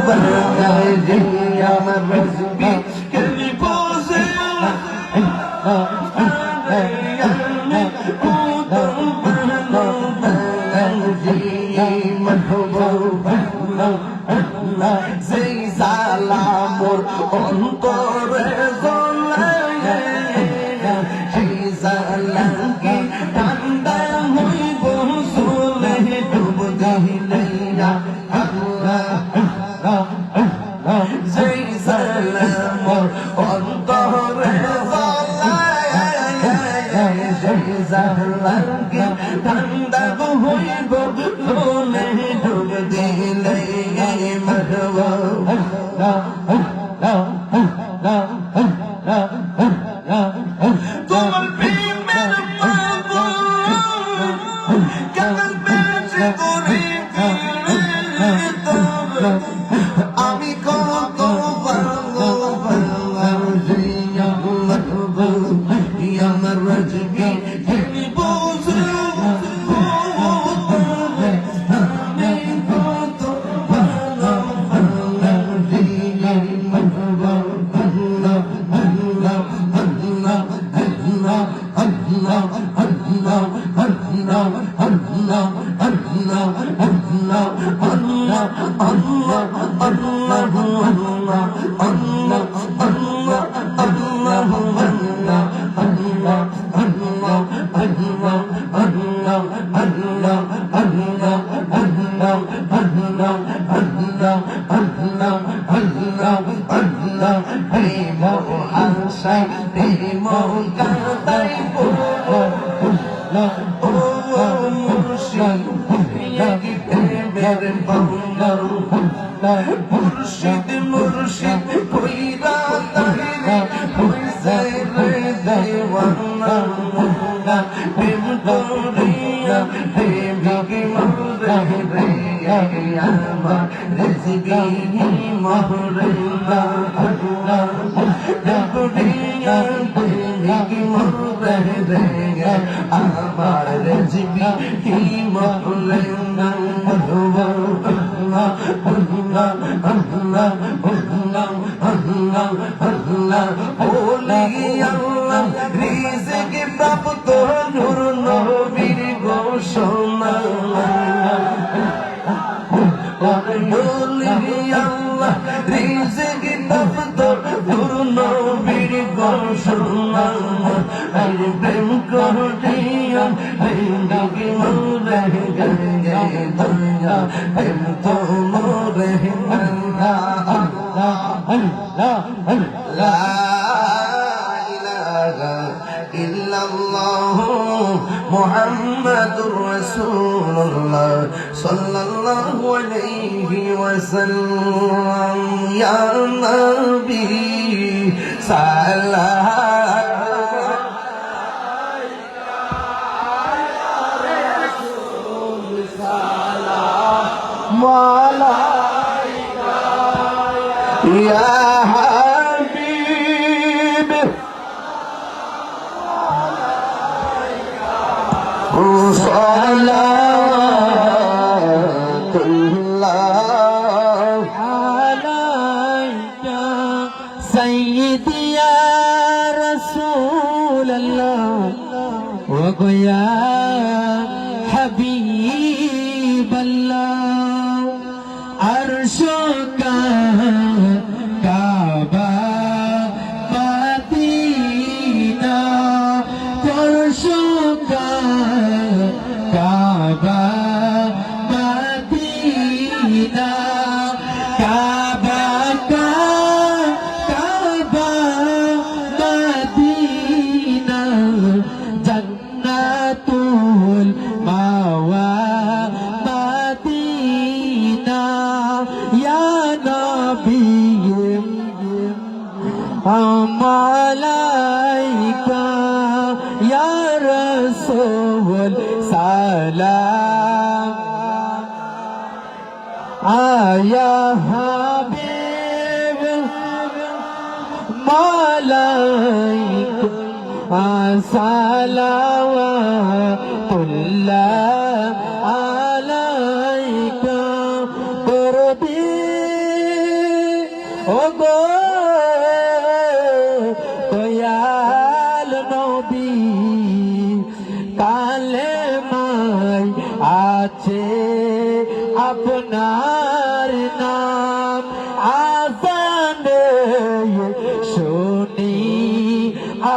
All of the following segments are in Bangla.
বাঙালি আমার রসবি কেলি বসে সেই সালামোর অন্তরে জ্বলে সেই সালামকে ঠান্ডা হইব চলে ডুব দিলে সেই সালামোর অন্তরে সেই সালামকে ঠান্ডা হইব চলে ডুব দিলে তোমার প্রেমের কেমন পেয়েছে আমি কত আমার রজবি মুর্শিদ মুর্শিদ কইরা তারে হইছে রে দেওয়ানা প্রেম করিয়া প্রেমিকে মরে রে আমার রেজবি মরে না করিয়া প্রেমিকে মরে রে আমার রেজবি মরে না রিজিকে প্রাপ্ত নূর নবীর ঘোষণা রিজিকে প্রাপ্ত নূর নবীর ঘোষণা প্রেম করিয়া প্রেমিকে মরে গে প্রেম তো মরে না লা ইলাহা ইল্লাল্লাহ মুহাম্মাদুর রাসূলুল্লাহ সাল্লাল্লাহু আলাইহি ওয়াসাল্লাম ইয়া নবী সাল্লাল্লাহু يا حبيب صلاة الله عليك سيدي يا رسول الله ويا حبيب الله عرشك كعبة مدينة عرشك كعبة مدينة كعبة كعبة مدينة جنة المأوى مدينة يا نبي عليك يا رسول سلام يا حبيب عليك صلوات الله عليك قربي ও গো দয়াল নবী কালেমায় আছে আপনার নাম আজানে শুনি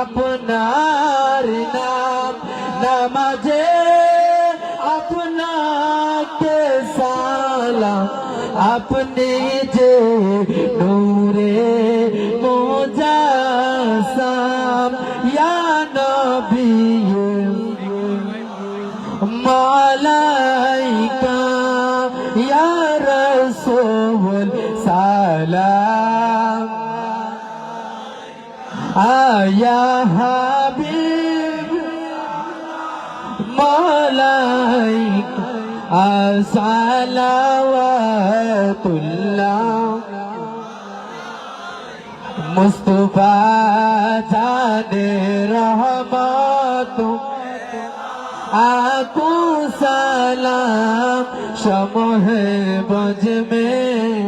আপনার নাম নামাজে আপনাকে সালাম আপনি যে নূরে মুজাসসাম ইয়া নবী মালাইকা ইয়া রাসূল সালাম আয়া হাবিব মালাইকা আসসালাওয়াতুল্লাহ মুস্তাফা জানে রহমত আকু সালাম শমহে বজ में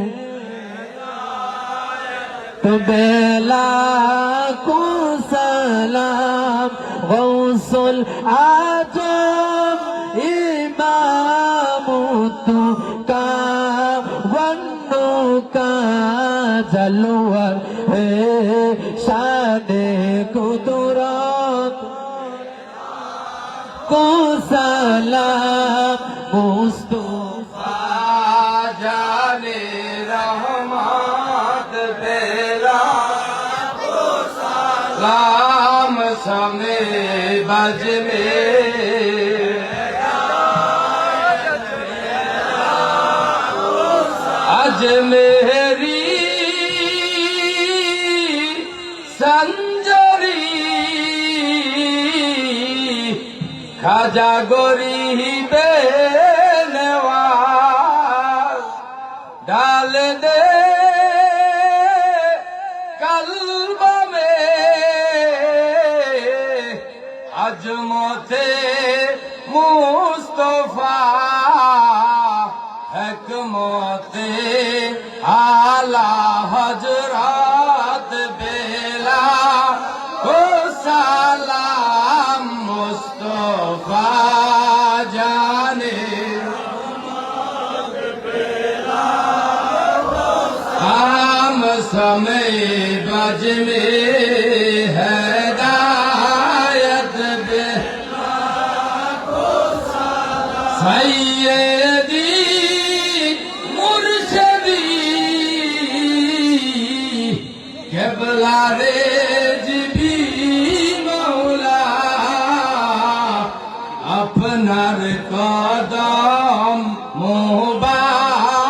तो बेला को सलाम गौसुल आजम इमाम तू का वन्नु का जलवर है शाने कुदरत को सलाम मुस्तफा जाने रहमत बेला को सलाम समय बज में अजमेरी संजरी खाजा गरीबे नवाज डाल दे कल्ब में अजमते मुस्तफा हकमते आला हजरत बेला को सलाम मुस्तफा जाने हम समय बज में हिदायत बेला को सलाम सैयदी मुर्शदी क़िबला रेज़बी मौला अपनार कदम मुबारक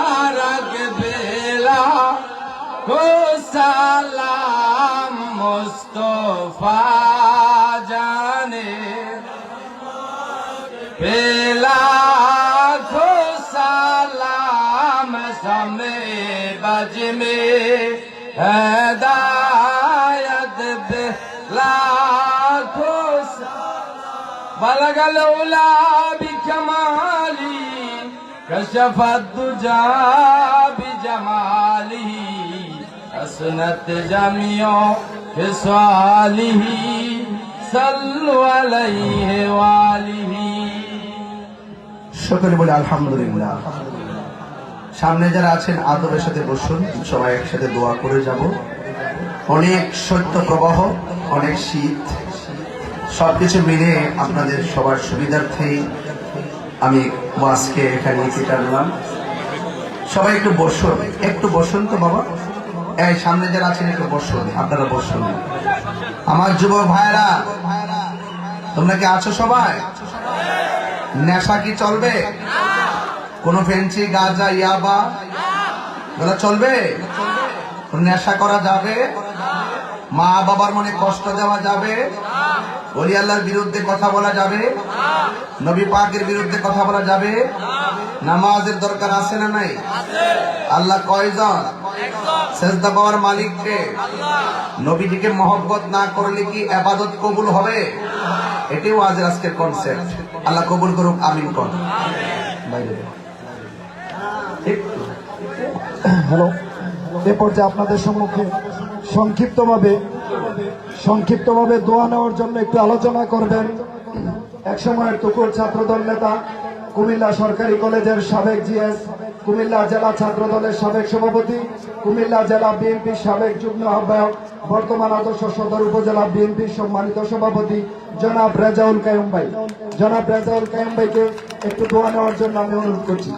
बेला को सलाम मुस्तफा जाने बेला को सलाम समय बज में हिदायत बेला को बलगल उला बिकमाली कशफ दुजा बिजमाली हसनत जमियो फिसालिही सल्लु अलैहि वालिही সকলে বলে আলহামদুলিল্লাহ। সামনে যারা আছেন আদরের সাথে বসুন, সবাই একসাথে দোয়া করে যাব। অনেক শৈত্য প্রবাহ, অনেক শীত, সবকিছু মিলে আপনাদের সবার সুবিধার্থেই আমি ওয়াজকে এখানে নিতে টানলাম। সবাই একটু বসুন, একটু বসুন তো বাবা। এই সামনে যারা আছেন একটু বসুন, আপনারা বসুন। আমার যুবক ভাইরা, তোমরা কি আছো সবাই? নেশা কি চলবে? কোন ফেন্সি গাঁজা ইয়াবা এগুলো চলবে? নেশা করা যাবে? মা বাবার মনে কষ্ট দেওয়া যাবে? ওলি আল্লাহর বিরুদ্ধে কথা বলা যাবে? নবী পাকের বিরুদ্ধে কথা বলা যাবে? নামাজের দরকার আছে না নাই? আল্লাহ কয়জন? সেজদা পাওয়ার মালিক কে? নবীজিকে মহব্বত না করলে কি ইবাদত কবুল হবে? এটাও আজকের কনসেপ্ট। আল্লাহ কবুল করুক, আমিন কর। হ্যালো। এ পর্যায়ে আপনাদের সম্মুখে সংক্ষিপ্তভাবে দোয়া নেওয়ার জন্য একটু আলোচনা করবেন একসময়ের তুকুর ছাত্রদল নেতা, কুমিল্লা সরকারি কলেজের সাবেক জিএস, কুমিল্লা জেলা ছাত্র দলের সাবেক সভাপতি, কুমিল্লা জেলা বিএনপির সাবেক যুগ্ম আহ্বায়ক, বর্তমান আদর্শ সদর উপজেলা বিএনপির সম্মানিত সভাপতি জনাব রেজাউল কাইয়ুম ভাই। জনাব রেজাউল কাইয়ুম ভাইকে একটু দোয়া নেওয়ার জন্য আমি অনুরোধ করছি।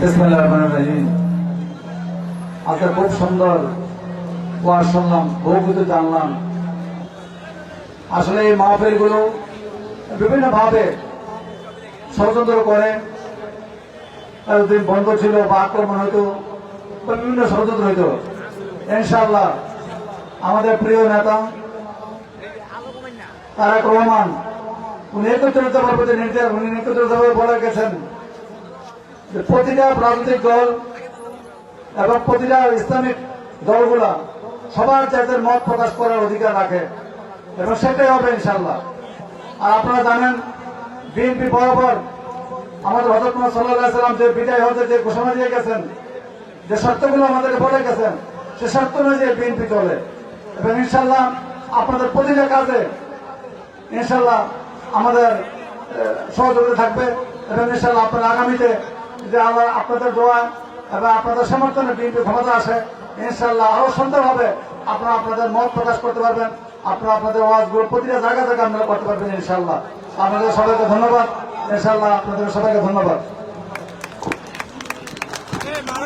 বিসমিল্লাহির রহমানির রহিম। আজকে খুব সুন্দর ওয়াজ শুনলাম, বহু কিছু জানলাম। আসলে এই মাহফিল গুলো বিভিন্ন ভাবে ষড়যন্ত্র করে, এতদিন বন্ধ ছিল বা আক্রমণ হইতো বা বিভিন্ন ষড়যন্ত্র হইতো। ইনশাআল্লাহ আমাদের প্রিয় নেতা তারেক রহমান উনি একত্রিতভাবে বলে গেছেন যে প্রতিটা রাজনৈতিক দল এবং প্রতিটা ইসলামিক দলগুলা সবার যাদের মত প্রকাশ করার অধিকার রাখে এবং সেটাই হবে ইনশাআল্লাহ। আর আপনারা জানেন বিএনপি বরাবর আমাদের হযরত মুহাম্মদ সাল্লাল্লাহু আলাইহি ওয়াসাল্লাম যে বিদায় হতে যে ঘোষণা দিয়ে গেছেন, যে শর্তগুলো আমাদেরকে বলে গেছেন, সে শর্ত অনুযায়ী বিএনপি চলে এবং ইনশাআল্লাহ আপনাদের প্রতিটা কাজে ইনশাআল্লাহ আমাদের সহযোগিতা থাকবে এবং ইনশাআল্লাহ আপনারা আগামীতে যে আল্লাহ আপনাদের দোয়া এবং আপনাদের সমর্থনে বিএনপি ক্ষমতা আসে, ইনশাআল্লাহ আরো সুন্দরভাবে আপনারা আপনাদের মত প্রকাশ করতে পারবেন, আপনারা আপনাদের ওয়াজগুলো প্রতিটা জায়গা থেকে আপনারা করতে পারবেন ইনশাআল্লাহ। আপনাদের সবাইকে ধন্যবাদ। ইনশাআল্লাহ আপনাদের সবাইকে ধন্যবাদ।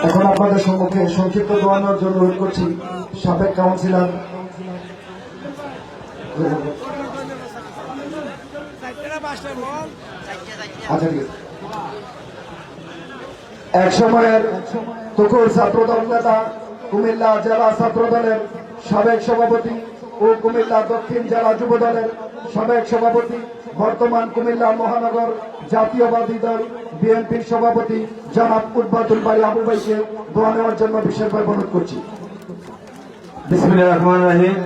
এখন আপনাদের সম্মুখে সংক্ষিপ্ত দোয়া নেওয়ার জন্য অনুরোধ করছি সাবেক কাউন্সিলর এক সময়ের তুকুর ছাত্রদল নেতা, কুমিল্লা জেলা ছাত্রদলের সাবেক সভাপতি ও কুমিল্লা দক্ষিণ জেলা যুব দলের সাবেক সভাপতি, বর্তমান কুমিল্লা মহানগর জাতীয়বাদী দল বিএনপির সভাপতি জনাব উদ্বাতুল বাড়ি আবু ভাইকে দোয়া নেওয়ার জন্য বিশেষভাবে অনুরোধ করছি। বিসমিল্লাহির রহমানির রহিম।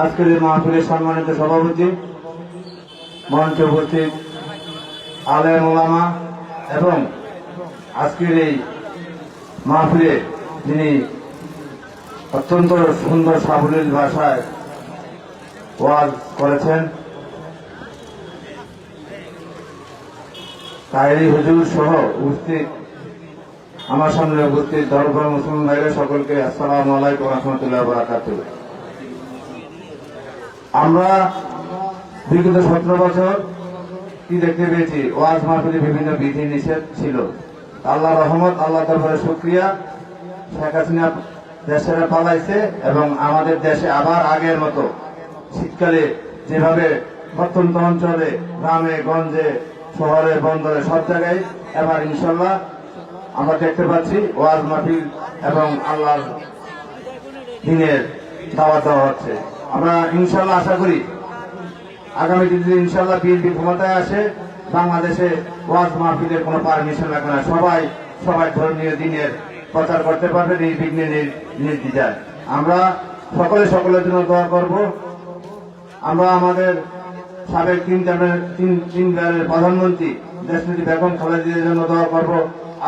আজকের এই মাহফিলের সম্মানিত সভাপতি, মঞ্চে উপস্থিত আলেম ওলামা এবং আজকের এই মাহফিলে যিনি অত্যন্ত সুন্দর সাবলীল ভাষায় ওয়াজ করেছেন, কায়রি হুজুর সহ উপস্থিত আমার সামনে উপস্থিত দরবার মুসলিম ভাইরা সকলকে আসসালামু আলাইকুম ওয়া রাহমাতুল্লাহি ওয়া বারাকাতুহু। আমরা বিগত 17 বছর কি দেখতে পেয়েছি, ওয়াজ মাহফিলে বিভিন্ন বিধি নিষেধ ছিল। আল্লাহ রহমত, আল্লাহ দরবারে শুকরিয়া, শেখ হাসিনা দেশে পালাইছে এবং আমাদের দেশে আবার আগের মতো শীতকালে যেভাবে প্রত্যন্ত অঞ্চলে, গ্রামে গঞ্জে, শহরে বন্দরে সব জায়গায় এবার ইনশাল্লাহ আমরা দেখতে পাচ্ছি ওয়াজ মাহফিল এবং আল্লাহর দিনের দাওয়াত দেওয়া হচ্ছে। আমরা ইনশাল্লাহ আশা করি আগামী দিনে ইনশাল্লাহ বিএনপি ক্ষমতায় আসে, বাংলাদেশে ওয়াজ মাহফিলের কোনো পারমিশন লাগবে না, সবাই ধর্মীয় দিনের প্রচার করতে পারবে নির্বিঘ্নে নির্দ্বিধায়। আমরা সকলের জন্য দোয়া করব। আমরা আমাদের সাবেক তিনবারের প্রধানমন্ত্রী দেশনেত্রী বেগম খালেদা জিয়ার জন্য দোয়া করব,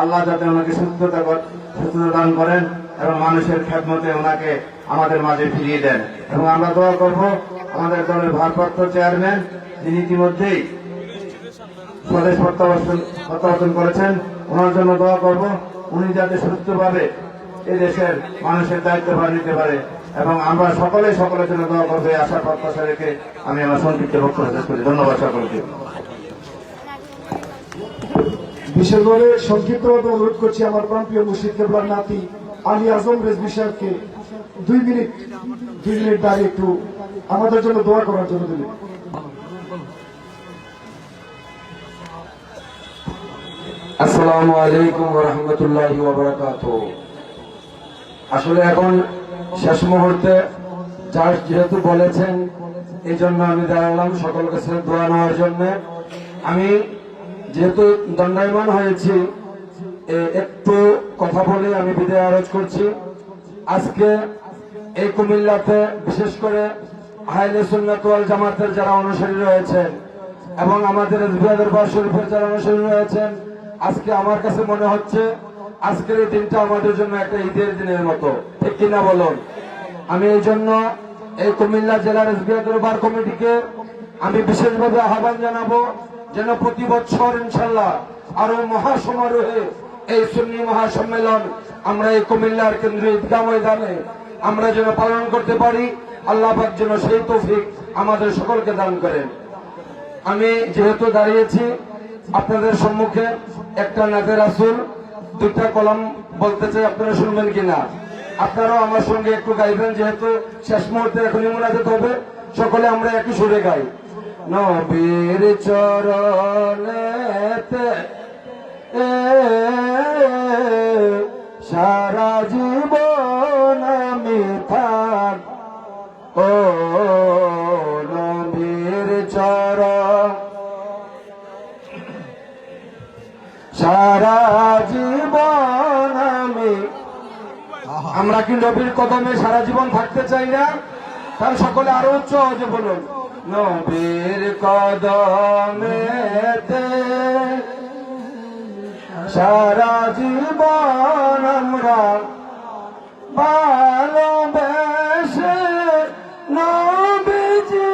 আল্লাহ যাতে ওনাকে সুস্থতা দান করেন এবং মানুষের খেদমতে ওনাকে আমাদের মাঝে ফিরিয়ে দেন। এবং আমরা দোয়া করব আমাদের দলের ভারপ্রাপ্ত চেয়ারম্যান, যিনি ইতিমধ্যেই স্বদেশ প্রত্যাবর্তন করেছেন, ওনার জন্য দোয়া করব, উনি যাতে সুস্থভাবে এই দেশের মানুষের দায়িত্বভার নিতে পারে। এবং আমরা সকলের জন্য দোয়া করবো, এই আশা প্রত্যাশা রেখে আমি আমার সংক্ষিপ্ত বক্তব্য শেষ করি। ধন্যবাদ সকলকে। বিশেষভাবে সংক্ষিপ্তভাবে অনুরোধ করছি আমার প্রাণপ্রিয় মুর্শিদ কেবলার নাতি আলী আজম রেজভী সাহেবকে 2 মিনিট দাঁড়িয়ে একটু আমাদের জন্য দোয়া করার জন্য দিলেন। আসসালামু আলাইকুম ওয়া রাহমাতুল্লাহি ওয়া বারাকাতুহু। আসলে এখন শেষ মুহূর্তে যেহেতু বলেছেন, এই জন্য আমি দাঁড়ালাম সকল কাছে দোয়া নেওয়ার জন্য। আমি যেহেতু দণ্ডায়মান হয়েছি, একটু কথা বলে আমি বিদায় আরজ করছি। আজকে এই কুমিল্লাতে বিশেষ করে আহলে সুন্নাত ওয়াল জামাতের যারা অনুসারী রয়েছেন, এবং আমাদের এসবিআই দরবার শরীফের যারা অনুসারী রয়েছেন, আজকে আমার কাছে মনে হচ্ছে আজকের এই দিনটা আমাদের জন্য একটা ঈদের দিনের মতো, ঠিক কিনা বলুন? আমি এই জন্য এই কুমিল্লা জেলার এসবিআই দরবার কমিটিকে আমি বিশেষভাবে আহ্বান জানাবো যেন প্রতি বছর ইনশাল্লাহ আরো মহাসমারোহে এই সুন্নি মহাসম্মেলন আমরা এই কুমিল্লার কেন্দ্রীয় ঈদগাহ ময়দানে আমরা যেন পালন করতে পারি। আল্লাহ পাক যেন সেই তৌফিক আমাদের সকলকে দান করেন। আমি যেহেতু দাঁড়িয়েছি আপনাদের সম্মুখে, একটা নাতে রাসূল দুইটা কলম বলতে চাই, আপনারা শুনবেন কিনা? আপনারাও আমার সঙ্গে একটু গাইবেন, যেহেতু শেষ মুহূর্তে এখনই মোনাজাত হবে। সকলে আমরা একই সুরে গাই। নবীর চরণেতে সারা জীবন আমি থাক, ও নবীর চরণ সারা জীবন আমি। আমরা কি নবীর কদমে সারা জীবন থাকতে চাই না? তার সকলে আরো উচ্চ আওয়াজে বলুন, নবীর কদমেতে সারা জীবন আমরা ভালোবেসে নবীজিকে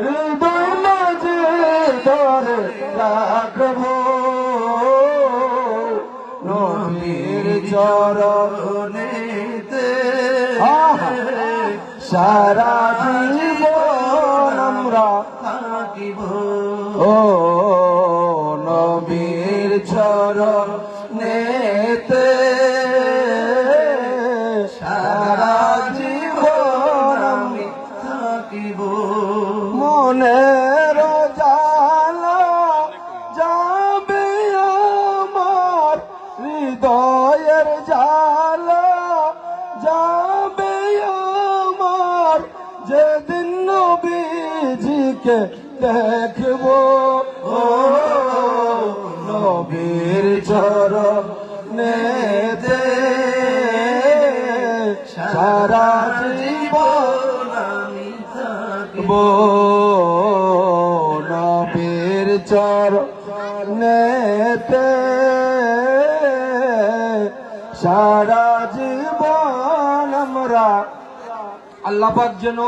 হৃদয় মাঝে ধরে রাখবো, নবীর চরণেতে সারা জীবন আমরা থাকিব, ও নবীর চরণেতে সারা জীবন আমি থাকিব। মনের জালা যাবে আমার, হৃদয়ের জালা যাবে আমার, যেদিন নবীজিকে দেখব, ও নবীর চরণেতে সারা জীবন আমি থাকব, নবীর চরণেতে সারা জীবন আমরা। আল্লাহ পাক যেন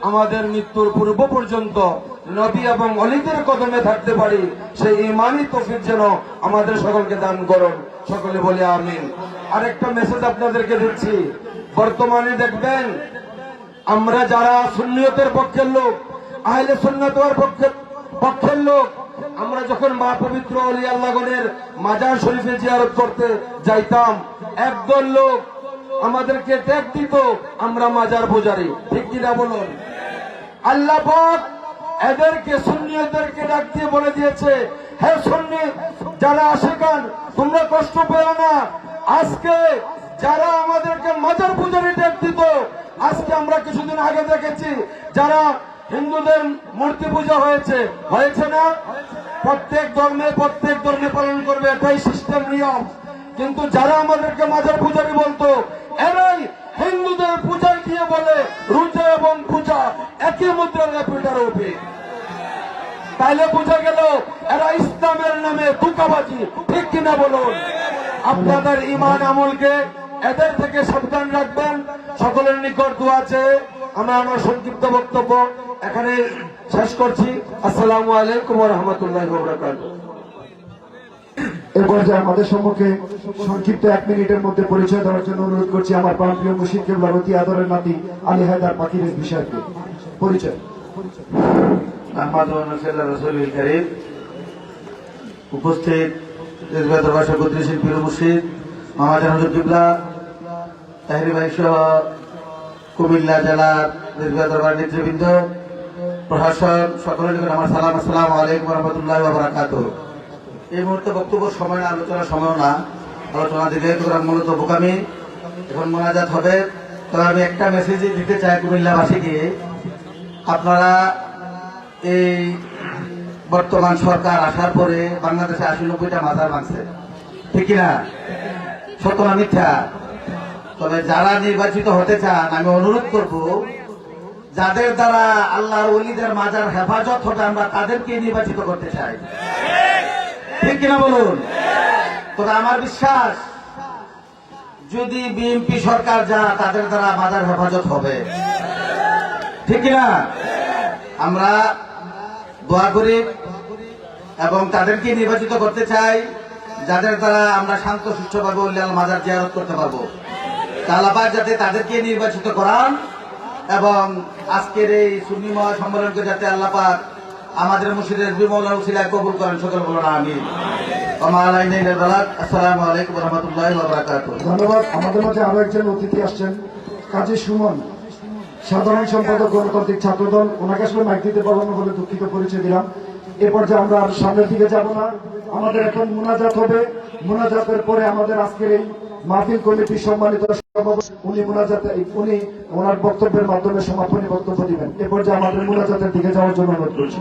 আমাদের মৃত্যুর পূর্ব পর্যন্ত নবী এবং অলিদের কদমে থাকতে পারি, সেই ঈমানি তৌফিক যেন আমাদের সকলকে দান করুন। সকলে বলে আমিন। আরেকটা মেসেজ আপনাদেরকে দিচ্ছি, বর্তমানে দেখবেন আমরা যারা সুন্নিয়তের পক্ষের লোক, আহলে সুন্নাত ওয়াল পক্ষের লোক, আমরা যখন মা পবিত্র অলি আল্লাহগণের মাজার শরীফে জিয়ারত করতে যাইতাম, একদল লোক আমাদেরকে ট্যাগ দিত আমরা মাজার পূজারি, ঠিক কিনা বলুন? আল্লাহ পাক এদেরকে সুন্নিয়তদেরকে ডাক দিয়ে বলে দিয়েছে, হে সুন্নি যারা আশিকান, তোমরা কষ্ট পেও না। আজকে যারা আমাদেরকে মাজার পূজারি ট্যাগ দিত, আজকে আমরা কিছুদিন আগে দেখেছি যারা হিন্দুদের মূর্তি পূজা হয়েছে না? প্রত্যেক ধর্মে পালন করবে, এটাই সিস্টেম নিয়ম। কিন্তু যারা আমাদেরকে মাজার পূজারি বলতো, এরাই হিন্দুদের পূজা দিয়ে বলে রোজা এবং পূজা একই মুদ্রার লেপিটার উপরে। তাইলে বোঝা গেল এরা ইসলামের নামে ধোঁকাবাজি, ঠিক কিনা বলুন? আপনাদের ঈমান আমলকে এদের থেকে সাবধান রাখবেন। সকলের নিকট দোয়া আছে। আমরা আমার সংক্ষিপ্ত বক্তব্য এখানে শেষ করছি। আসসালামু আলাইকুম ওয়া রাহমাতুল্লাহি ওয়া বারাকাতুহু। এ পর্যায়ে আমাদের সম্মুখে সংক্ষিপ্ত 1 মিনিটের মধ্যে পরিচয় দেওয়ার জন্য অনুরোধ করছি আমার প্রাণপ্রিয় মুর্শিদ কিবলার অতি আদরের নাতি আলী হায়দার পাকিরের বিষয়কে পরিচয়। উপস্থিত দরবার সভাপতি পীর মুর্শিদ মামাজান হুজুর কিবলা, তাহিরি ভাই সহ কুমিল্লা জেলার দরবার নেতৃবৃন্দ, প্রশাসন, সকলের নিকট আমার সালাম। আসসালামু আলাইকুম ওয়া রাহমাতুল্লাহি ওয়া বারাকাতুহু। এই মুহূর্তে বক্তব্য সময় না, আলোচনার সময় না, আলোচনা দিলে মূলত বোকামি। এখন মোনাজাত হবে, তবে আমি একটা মেসেজই দিতে চাই কুমিল্লাবাসীকে। আপনারা এই বর্তমান সরকার আসার পরে বাংলাদেশে ৮০-৯০টা মাজার ভাঙছে, ঠিক কিনা? সত্য না মিথ্যা? তবে যারা নির্বাচিত হতে চান, আমি অনুরোধ করব যাদের দ্বারা আল্লাহর ওলিদের মাজার হেফাজত হবে আমরা তাদেরকে নির্বাচিত করতে চাই। ঠিক কিনা বলুন? তবে আমার বিশ্বাস যদি বিএনপি সরকার যা তাদের দ্বারা মাজার হেফাজত হবে। ঠিক কিনা? আমরা দোয়া করি এবং তাদেরকে নির্বাচিত করতে চাই যাদের দ্বারা আমরা শান্ত সুষ্ঠুভাবে উল্লাল মাজার জিয়ারত করতে পারবো। আল্লাহ পাক যাতে তাদেরকে নির্বাচিত করান এবং আজকের এই সুন্নি মহাসম্মেলনকে যাতে আল্লাহ পাক আমাদের মুর্শিদের বিমৌলার উসিলায় কবুল করেন। সকল বলুন আমিন। আসসালামু আলাইকুম ওয়া রাহমাতুল্লাহি ওয়া বারাকাতুহু। ধন্যবাদ। আমাদের মাঝে আরো একজন অতিথি আসছেন, কাজী সুমন, সাধারণ সম্পাদক গণতান্ত্রিক ছাত্রদল। ওনাকে আসলে মাইক দিতে পারবো না বলে দুঃখিত, পরিচয় দিলাম। এ পর্যায়ে আমরা আর সামনের দিকে যাব না, আমাদের এখন মুনাজাত হবে। মুনাজাতের পরে আমাদের আজকের এই মাহফিল কমিটির সম্মানিত সভাপতি উনি ওনার বক্তব্যের মাধ্যমে সমাপনী বক্তব্য দিবেন। এ পর্যায়ে আমাদের মুনাজাতের দিকে যাওয়ার জন্য অনুরোধ করছি।